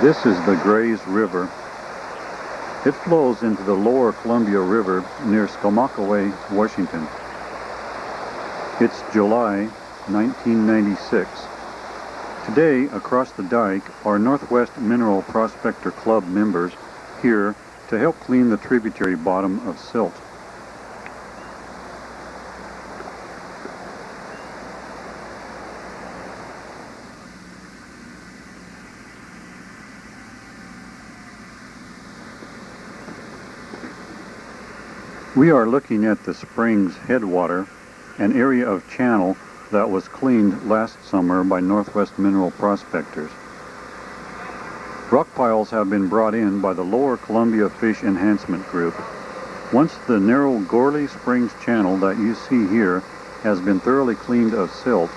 This is the GraysRiver. It flows into the lower Columbia River near Skamakawa, Washington. It's July 1996. Today, across the dike, are Northwest Mineral Prospector Club members here to help clean the tributary bottom of silt. We are looking at the spring's headwater, an area of channel that was cleaned last summer by Northwest Mineral Prospectors. Rock piles have been brought in by the Lower Columbia Fish Enhancement Group. Once the narrow Gorley Springs channel that you see here has been thoroughly cleaned of silt,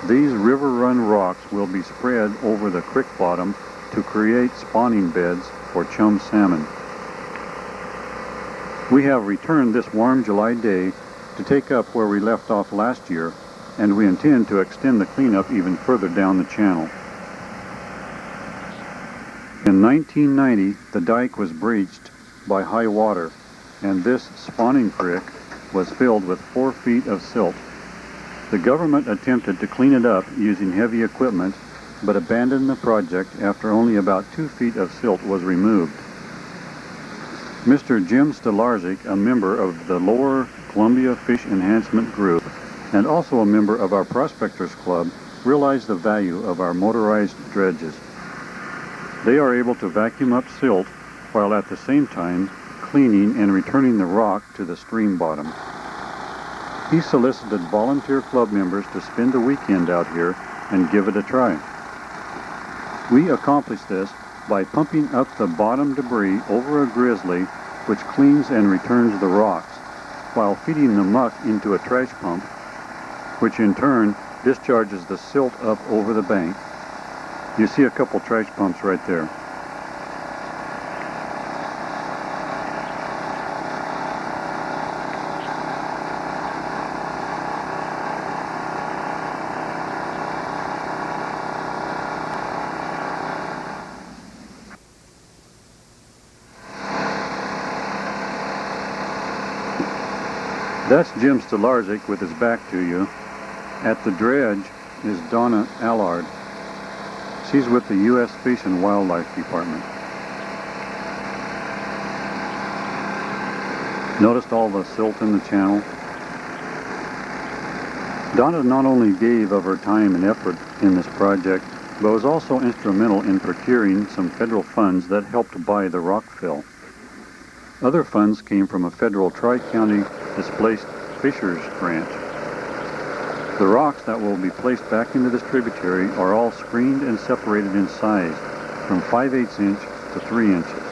these river-run rocks will be spread over the creek bottom to create spawning beds for chum salmon. We have returned this warm July day to take up where we left off last year, and we intend to extend the cleanup even further down the channel. In 1990, the dike was breached by high water, and this spawning creek was filled with 4 feet of silt. The government attempted to clean it up using heavy equipment, but abandoned the project after only about 2 feet of silt was removed. Mr. Jim Stolarczyk, a member of the Lower Columbia Fish Enhancement Group and also a member of our Prospectors Club, realized the value of our motorized dredges. They are able to vacuum up silt while at the same time cleaning and returning the rock to the stream bottom. He solicited volunteer club members to spend a weekend out here and give it a try. We accomplished this by pumping up the bottom debris over a grizzly which cleans and returns the rocks, while feeding the muck into a trash pump, which in turn discharges the silt up over the bank. You see a couple trash pumps right there. That's Jim Stolarczyk with his back to you. At the dredge is Donna Allard. She's with the U.S. Fish and Wildlife Department. Noticed all the silt in the channel? Donna not only gave of her time and effort in this project, but was also instrumental in procuring some federal funds that helped buy the rock fill. Other funds came from a federal Tri-County Displaced Fishers grant. The rocks that will be placed back into this tributary are all screened and separated in size from 5/8 inch to 3 inches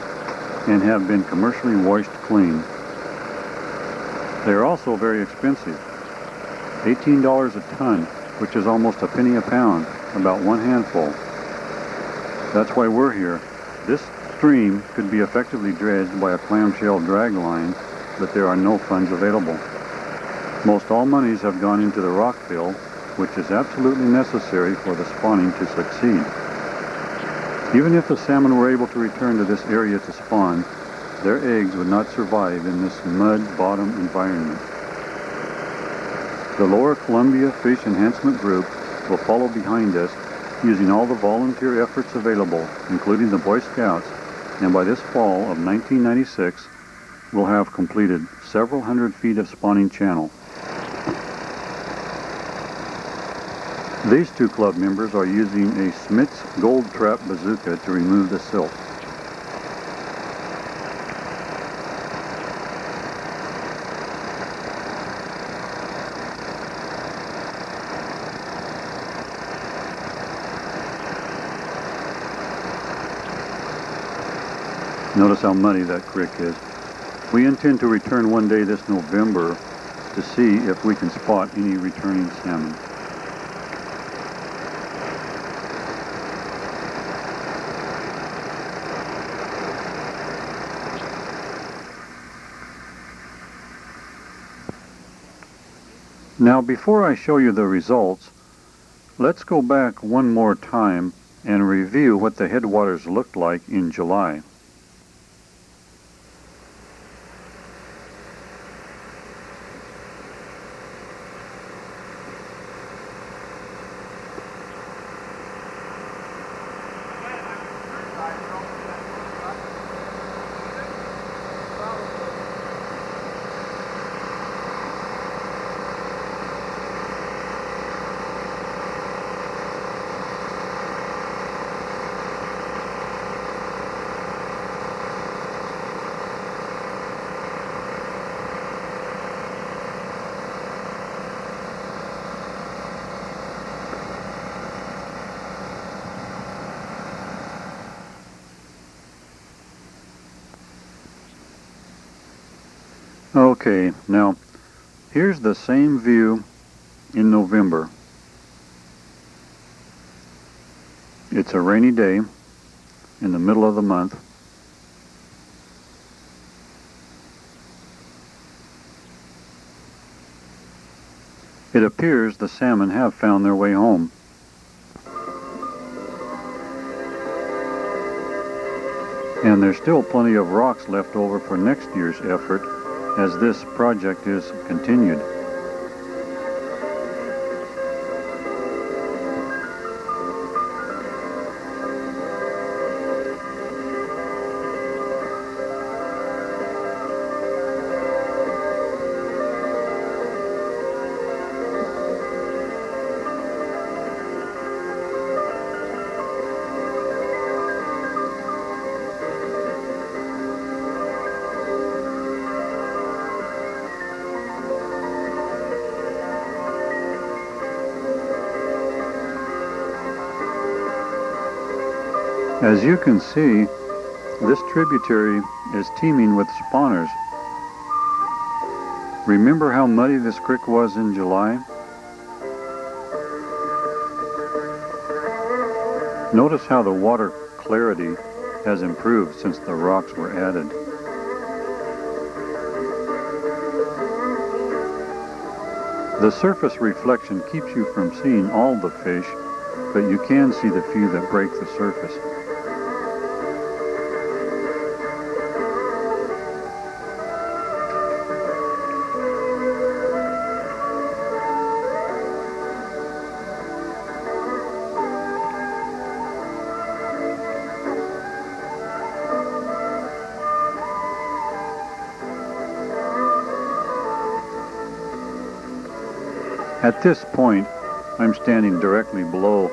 and have been commercially washed clean. They are also very expensive. $18 a ton, which is almost a penny a pound, about 1 handful. That's why we're here. This stream could be effectively dredged by a clamshell drag line, but there are no funds available. Most all monies have gone into the rock fill, which is absolutely necessary for the spawning to succeed. Even if the salmon were able to return to this area to spawn, their eggs would not survive in this mud bottom environment. The Lower Columbia Fish Enhancement Group will follow behind us using all the volunteer efforts available, including the Boy Scouts, and by this fall of 1996, we'll have completed several hundred feet of spawning channel. These 2 club members are using a Smith's Gold Trap bazooka to remove the silt. Notice how muddy that creek is. We intend to return one day this November to see if we can spot any returning salmon. Now, before I show you the results, let's go back one more time and review what the headwaters looked like in July. Okay, now here's the same view in November. It's a rainy day in the middle of the month. It appears the salmon have found their way home. And there's still plenty of rocks left over for next year's effort as this project is continued. As you can see, this tributary is teeming with spawners. Remember how muddy this creek was in July? Notice how the water clarity has improved since the rocks were added. The surface reflection keeps you from seeing all the fish, but you can see the few that break the surface. At this point, I'm standing directly below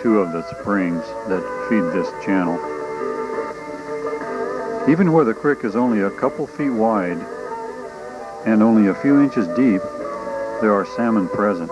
two of the springs that feed this channel. Even where the creek is only a couple feet wide and only a few inches deep, there are salmon present.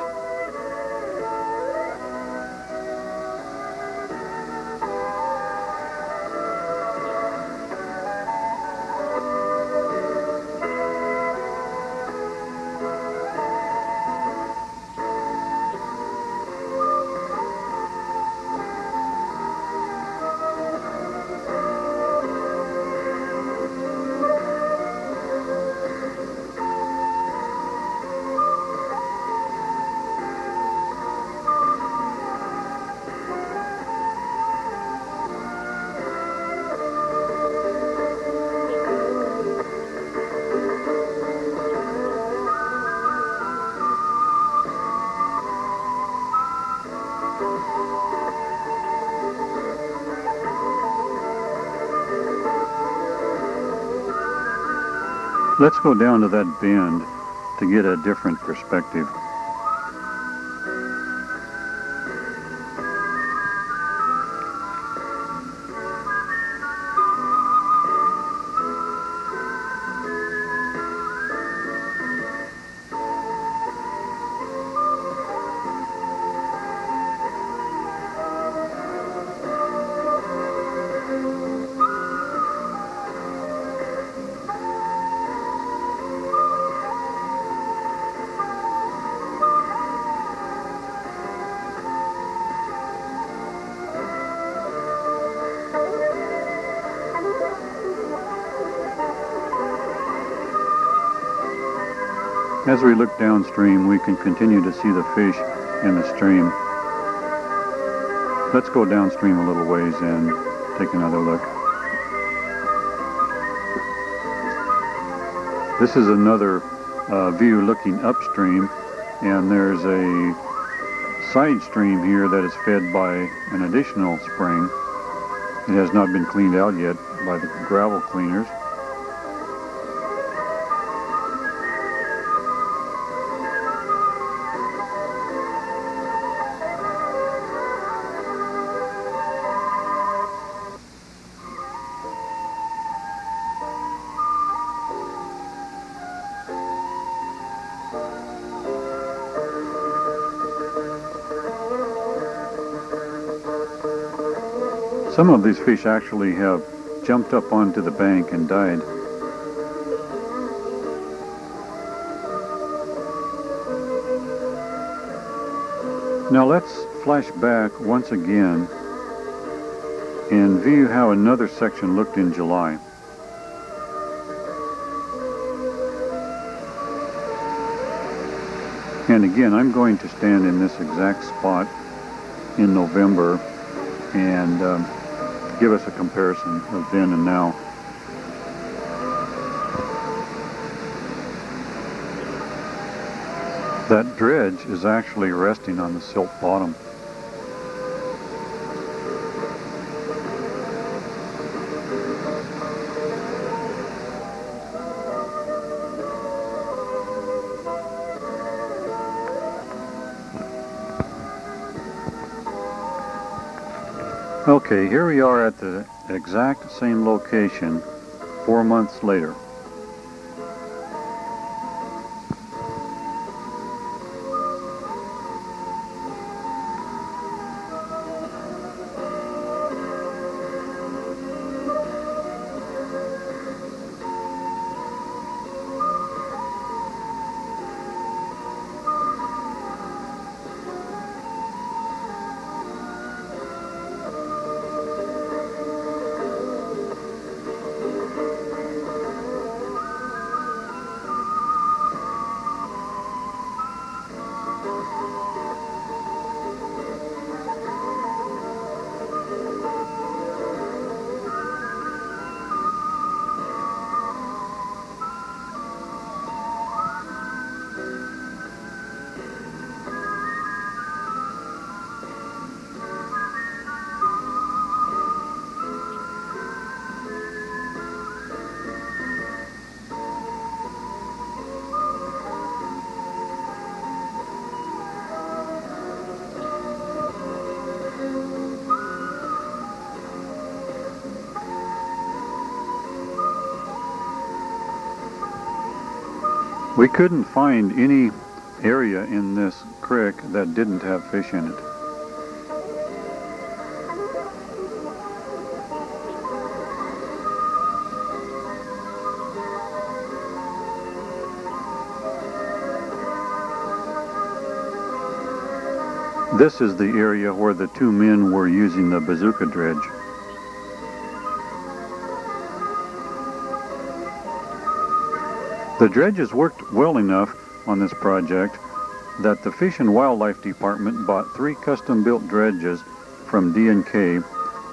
Let's go down to that bend to get a different perspective. As we look downstream, we can continue to see the fish in the stream. Let's go downstream a little ways and take another look. This is another view looking upstream, and there's a side stream here that is fed by an additional spring. It has not been cleaned out yet by the gravel cleaners. Some of these fish actually have jumped up onto the bank and died. Now let's flash back once again and view how another section looked in July. And again, I'm going to stand in this exact spot in November and give us a comparison of then and now. That dredge is actually resting on the silt bottom. Okay, here we are at the exact same location 4 months later. We couldn't find any area in this creek that didn't have fish in it. This is the area where the two men were using the bazooka dredge. The dredges worked well enough on this project that the Fish and Wildlife Department bought 3 custom-built dredges from D&K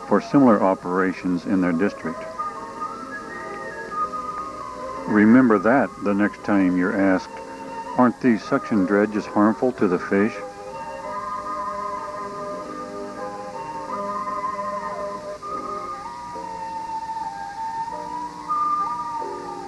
for similar operations in their district. Remember that the next time you're asked, aren't these suction dredges harmful to the fish?